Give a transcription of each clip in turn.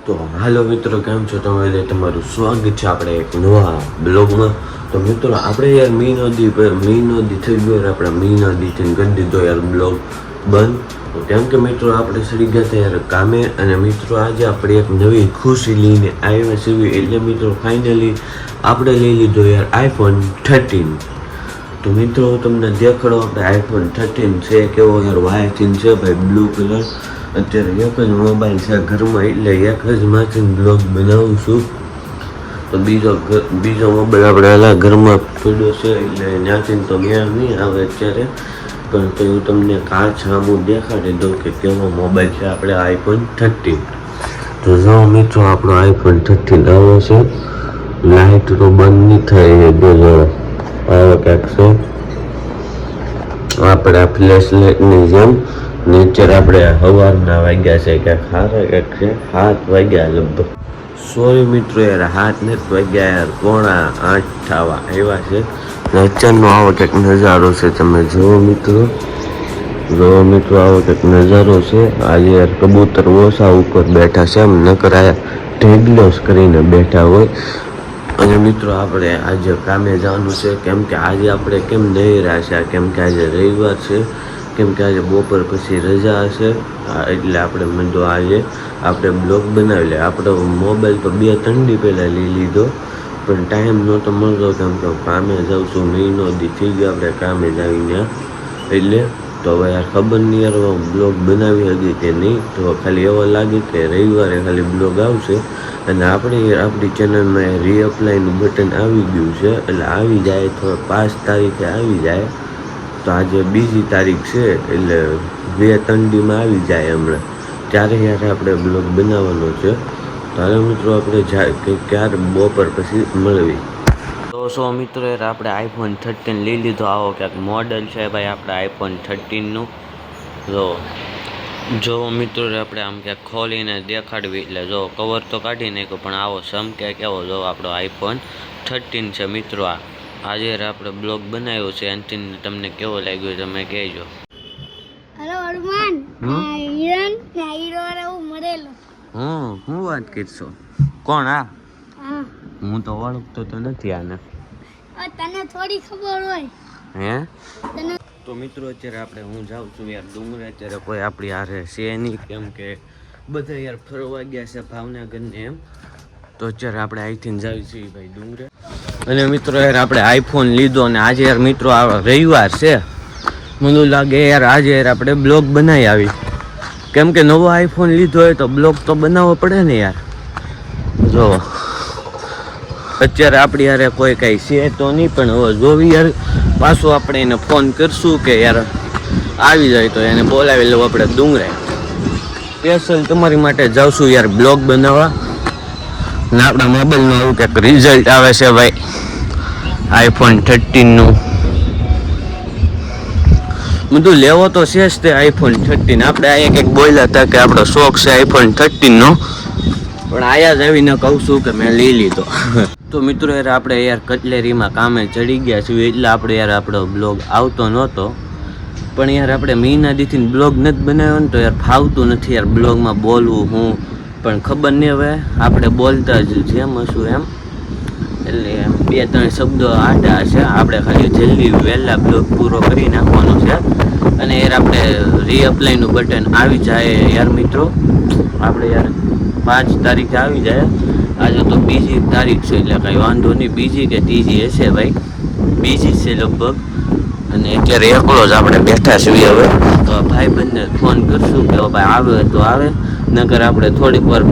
તો હાલો મિત્રો, કેમ છો તમે? તમારું સ્વાગત છે આપણે એક નવા બ્લોગમાં. તો મિત્રો આપણે યાર મી નદી થઈ ગયો, આપણે મી નદીથી કરી દીધો યાર બ્લોગ બંધ. તો કેમ કે મિત્રો આપણે સડી ગયા હતા યાર કામે, અને મિત્રો આજે આપણે એક નવી ખુશી લઈને આવ્યા છીએ. એટલે મિત્રો ફાઇનલી આપણે લઈ લીધો યાર આઈફોન 13. તો મિત્રો તમને દેખાડો, આપણે આઈફોન 13 છે કેવો યાર વાયથીન છે ભાઈ, બ્લુ કલર. અત્યારે એક જ મોબાઈલ છે ઘરમાં, એટલે એક જ માંથી બ્લોગ બનાવું છું. તો બીજો મોબાઈલ આપણે હાલા ઘરમાં પડ્યો છે, એટલે ત્યાંથી તો મેળ નહીં આવે અત્યારે. પણ તો હું તમને કાચ સામું દેખાડી દઉં કે કેવો મોબાઈલ છે આપણે આઈફોન 13. તો જો મિત્રો આપણો આઈફોન 13 આવ્યો છે. લાઇટ તો બંધ નહીં થાય, જો આવો ક્યાંક છે આપણે ફ્લેશ લાઇટની જેમ. નેચર આપણે સવારના વાગ્યા છે કે સારા એક છે 7 વાગ્યા લગભગ. સોરી મિત્રો યાર, 7 નથી વાગ્યા યાર, 7:45 થવા આવ્યા છે. નેચરનો આવો કંઈક નજારો છે, તમે જુઓ મિત્રો. આવો કંઈક નજારો છે. આજે યાર કબૂતર ઓછા ઉપર બેઠા છે, એમ નકર આ ઢેગલોસ કરીને બેઠા હોય. અને મિત્રો આપણે આજે કામે જવાનું છે, કેમ કે આજે આપણે કેમ નહીં રહ્યા છે, કેમ કે આજે રવિવાર છે, કેમ કે આજે બપોર પછી રજા હશે. એટલે આપણે મેં આજે આપણે બ્લોગ બનાવી લે. આપણે મોબાઈલ તો 2-3 દી પહેલાં લઈ લીધો, પણ ટાઈમ નહોતો મળતો, કેમ કે કામે જાઉં છું. મહિનો દી થઈ ગયો આપણે કામે જ આવીને. એટલે તો હવે યાર ખબર નહીં યાર બ્લોગ બનાવી હતી કે નહીં. તો ખાલી એવો લાગે કે રવિવારે ખાલી બ્લોગ આવશે. અને આપણી ચેનલમાં રીઅપ્લાયનું બટન આવી ગયું છે, એટલે આવી જાય તો 5 તારીખે આવી જાય. તો આજે 2જી તારીખ છે, એટલે 2-3 દીમાં આવી જાય હમણાં. ત્યારે યાર આપણે બ્લોગ બનાવવાનો છે. ત્યારે મિત્રો આપણે ક્યારે બપોર પછી મળવી. તો મિત્રો યાર આપણે આઈફોન 13 લઈ લીધો. આવો ક્યાંક મોડલ છે ભાઈ આપણે આઈફોન 13નું. જો મિત્રો આપણે આમ ક્યાંક ખોલીને દેખાડવી, એટલે જો કવર તો કાઢી નાખ્યો, પણ આવો સમકે કેવો જો આપણો આઈફોન 13 છે મિત્રો. આજે આપણે બ્લોગ બનાવ્યો છે, એનાથી તમને કેવો લાગ્યો તમે કહેજો. હેલો અરમાન, હિરન ને હીરો હું મળેલો. હું વાત કરશો? કોણ આ? હા, હું તો ઓળખતો તો નથી આને. તને થોડી ખબર હોય. હે? તને તો મિત્રો અત્યારે આપણે હું જાઉં છું યાર ડુંગરે. અત્યારે કોઈ આપણી હારે છે નહીં, કેમ કે બધા યાર ફરવા ગયા છે ભાવનગરને એમ. તો અત્યારે આપણે અહીંથી જાવી છીએ ભાઈ ડુંગરે. અને મિત્રો યાર આપણે આઈફોન લીધો, અને આજે યાર મિત્રો આ રવિવાર છે, મને લાગે યાર આજે યાર આપણે બ્લોગ બનાવી આવી. કેમ કે નવો આઈફોન લીધો હોય તો બ્લોગ તો બનાવવો પડે ને યાર. જો અત્યારે આપણી યારે કોઈ કાંઈ છે તો નહીં, પણ હવે જોવી યાર પાછું આપણે એને ફોન કરશું કે યાર આવી જાય તો એને બોલાવી લઉં આપણે ડુંગરે. સ્પેશિયલ તમારી માટે જાઉં યાર બ્લોગ બનાવવા. ને આપણા મોબાઈલનું આવું કંઈક રિઝલ્ટ આવે છે ભાઈ આઈફોન 13નું. બધું લેવો તો છે જ તે આઈફોન 13. આપણે આ એક બોલ્યા હતા કે આપણો શોખ છે આઈફોન 13નો, પણ આયા જ આવીને કહું છું કે મેં લઈ લીધો. તો મિત્રો યાર આપણે યાર કટલેરીમાં કામે ચડી ગયા છીએ, એટલે આપણે યાર આપણો બ્લોગ આવતો નહોતો. પણ યાર આપણે મહિનાદીથી બ્લોગ નથી બનાવ્યો ને, તો યાર ફાવતું નથી યાર બ્લોગમાં બોલવું હું. પણ ખબર નહીં હવે આપણે બોલતા જ જેમ હશું એમ, એટલે 2-3 શબ્દો આડા છે. આપણે ખાલી જલ્દી વહેલા બ્લોગ પૂરો કરી નાખવાનો છે. અને યાર આપણે રીઅપ્લાયનું બટન આવી જાય યાર મિત્રો. આપણે યાર 5 તારીખે આવી જાય. આજે તો 2જી તારીખ છે, એટલે કાંઈ વાંધો નહીં. 2જી કે 3જી હશે ભાઈ, 2જી છે લગભગ. અને અત્યારે એકલો જ આપણે બેઠા છીએ હવે. તો ભાઈ બંને ફોન કરશું કે ભાઈ આવે તો આવે, નકર આપણે થોડીક વાર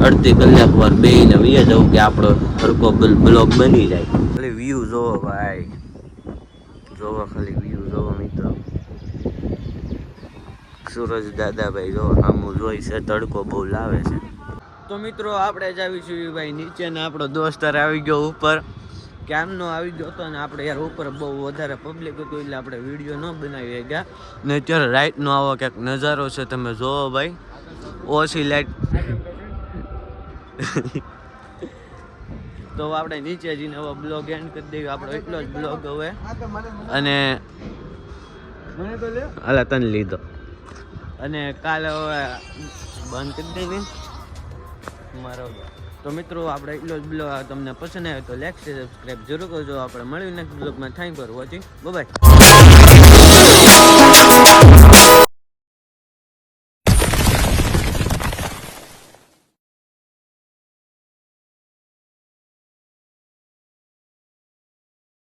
અડધી કલાક વાર બેહીને વીએ જવું કે આપણો હરકો બ્લોગ બની જાય. ખાલી વ્યૂ જોવો ભાઈ, જોવો ખાલી વ્યૂ જોવો મિત્રો. સૂરજ દાદાભાઈ જો આમું જોઈ છે, તડકો બહુ લાવે છે. તો મિત્રો આપણે જ આવીશું ભાઈ નીચે, ને આપણો દોસ્તાર આવી ગયો ઉપર. કેમનો આવી ગયો હતો, ને આપણે યાર ઉપર બહુ વધારે પબ્લિક હતું, એટલે આપણે વિડીયો ન બનાવી ગયા. ને અત્યારે રાઈટનો આવો ક્યાંક નજારો છે, તમે જોવો ભાઈ. ઓછી લાઈટ તો આપણે નીચે જઈને હવે બ્લોગ એન્ડ કરી દઈએ. આપણો એટલો જ બ્લોગ હવે. અને હાલા તને લીધો, અને કાલે હવે બંધ કરી દઈએ. મારો તો મિત્રો આપણે એટલો જ બ્લોગ તમને પસંદ આવ્યો તો લાઈક શેર સબસ્ક્રાઈબ જરૂર કરજો. આપણે મળીને નેક્સ્ટ બ્લોગમાં. Thank for watching. બાય.